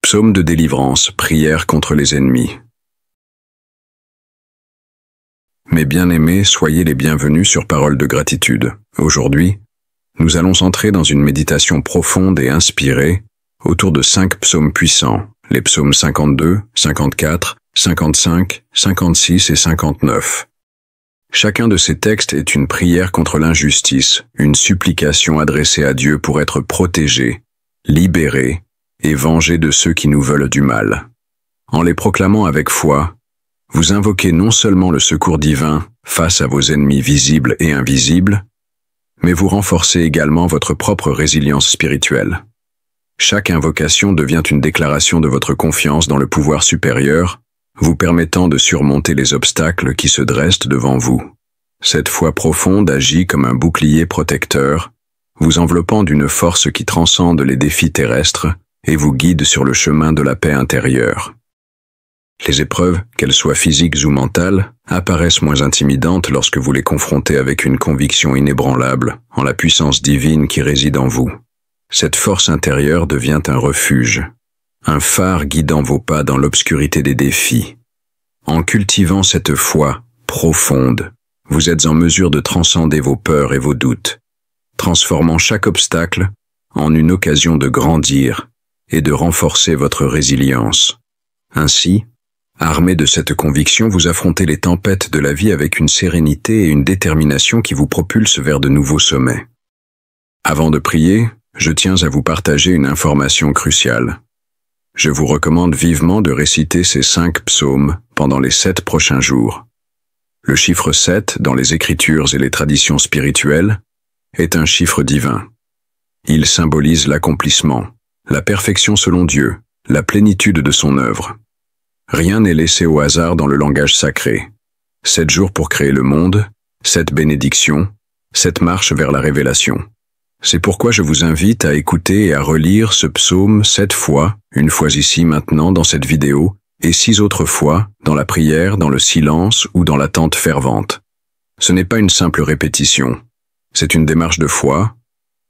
Psaume de délivrance, prière contre les ennemis. Mes bien-aimés, soyez les bienvenus sur Paroles de gratitude. Aujourd'hui, nous allons entrer dans une méditation profonde et inspirée autour de 5 psaumes puissants, les psaumes 52, 54, 55, 56 et 59. Chacun de ces textes est une prière contre l'injustice, une supplication adressée à Dieu pour être protégé, libéré et vengé de ceux qui nous veulent du mal. En les proclamant avec foi, vous invoquez non seulement le secours divin face à vos ennemis visibles et invisibles, mais vous renforcez également votre propre résilience spirituelle. Chaque invocation devient une déclaration de votre confiance dans le pouvoir supérieur, vous permettant de surmonter les obstacles qui se dressent devant vous. Cette foi profonde agit comme un bouclier protecteur, vous enveloppant d'une force qui transcende les défis terrestres et vous guide sur le chemin de la paix intérieure. Les épreuves, qu'elles soient physiques ou mentales, apparaissent moins intimidantes lorsque vous les confrontez avec une conviction inébranlable en la puissance divine qui réside en vous. Cette force intérieure devient un refuge, un phare guidant vos pas dans l'obscurité des défis. En cultivant cette foi profonde, vous êtes en mesure de transcender vos peurs et vos doutes, transformant chaque obstacle en une occasion de grandir et de renforcer votre résilience. Ainsi, armé de cette conviction, vous affrontez les tempêtes de la vie avec une sérénité et une détermination qui vous propulsent vers de nouveaux sommets. Avant de prier, je tiens à vous partager une information cruciale. Je vous recommande vivement de réciter ces 5 psaumes pendant les 7 prochains jours. Le chiffre 7, dans les Écritures et les traditions spirituelles, est un chiffre divin. Il symbolise l'accomplissement, la perfection selon Dieu, la plénitude de son œuvre. Rien n'est laissé au hasard dans le langage sacré. 7 jours pour créer le monde, 7 bénédictions, 7 marches vers la révélation. C'est pourquoi je vous invite à écouter et à relire ce psaume 7 fois, une fois ici maintenant dans cette vidéo, et 6 autres fois dans la prière, dans le silence ou dans l'attente fervente. Ce n'est pas une simple répétition. C'est une démarche de foi,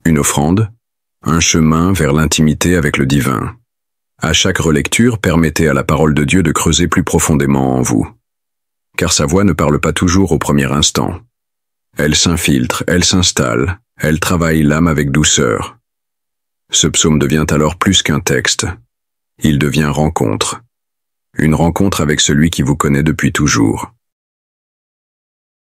une offrande, un chemin vers l'intimité avec le divin. À chaque relecture, permettez à la parole de Dieu de creuser plus profondément en vous. Car sa voix ne parle pas toujours au premier instant. Elle s'infiltre, elle s'installe, elle travaille l'âme avec douceur. Ce psaume devient alors plus qu'un texte. Il devient rencontre. Une rencontre avec celui qui vous connaît depuis toujours.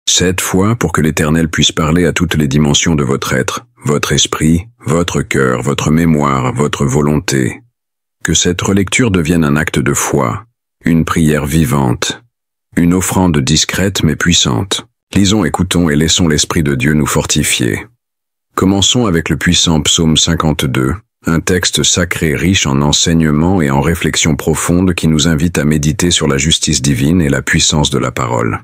7 fois pour que l'Éternel puisse parler à toutes les dimensions de votre être, votre esprit, votre cœur, votre mémoire, votre volonté. Que cette relecture devienne un acte de foi, une prière vivante, une offrande discrète mais puissante. Lisons, écoutons et laissons l'Esprit de Dieu nous fortifier. Commençons avec le puissant psaume 52, un texte sacré riche en enseignements et en réflexions profondes qui nous invite à méditer sur la justice divine et la puissance de la parole.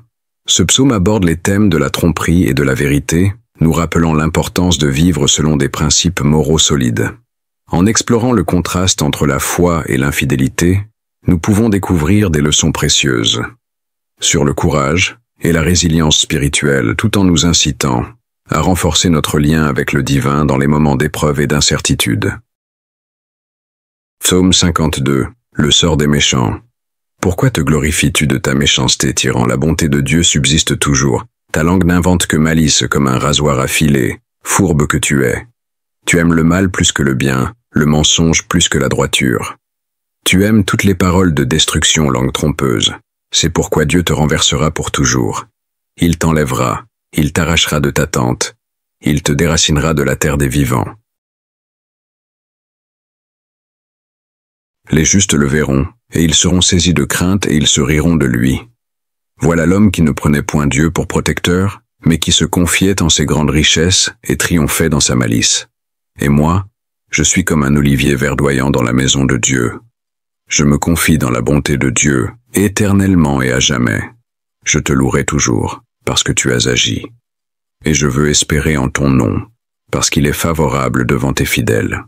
Ce psaume aborde les thèmes de la tromperie et de la vérité, nous rappelant l'importance de vivre selon des principes moraux solides. En explorant le contraste entre la foi et l'infidélité, nous pouvons découvrir des leçons précieuses sur le courage et la résilience spirituelle, tout en nous incitant à renforcer notre lien avec le divin dans les moments d'épreuve et d'incertitude. Psaume 52, le sort des méchants. Pourquoi te glorifies-tu de ta méchanceté, tyran? La bonté de Dieu subsiste toujours. Ta langue n'invente que malice comme un rasoir affilé, fourbe que tu es. Tu aimes le mal plus que le bien, le mensonge plus que la droiture. Tu aimes toutes les paroles de destruction, langue trompeuse. C'est pourquoi Dieu te renversera pour toujours. Il t'enlèvera, il t'arrachera de ta tente, il te déracinera de la terre des vivants. Les justes le verront, et ils seront saisis de crainte et ils se riront de lui. Voilà l'homme qui ne prenait point Dieu pour protecteur, mais qui se confiait en ses grandes richesses et triomphait dans sa malice. Et moi, je suis comme un olivier verdoyant dans la maison de Dieu. Je me confie dans la bonté de Dieu, éternellement et à jamais. Je te louerai toujours, parce que tu as agi. Et je veux espérer en ton nom, parce qu'il est favorable devant tes fidèles.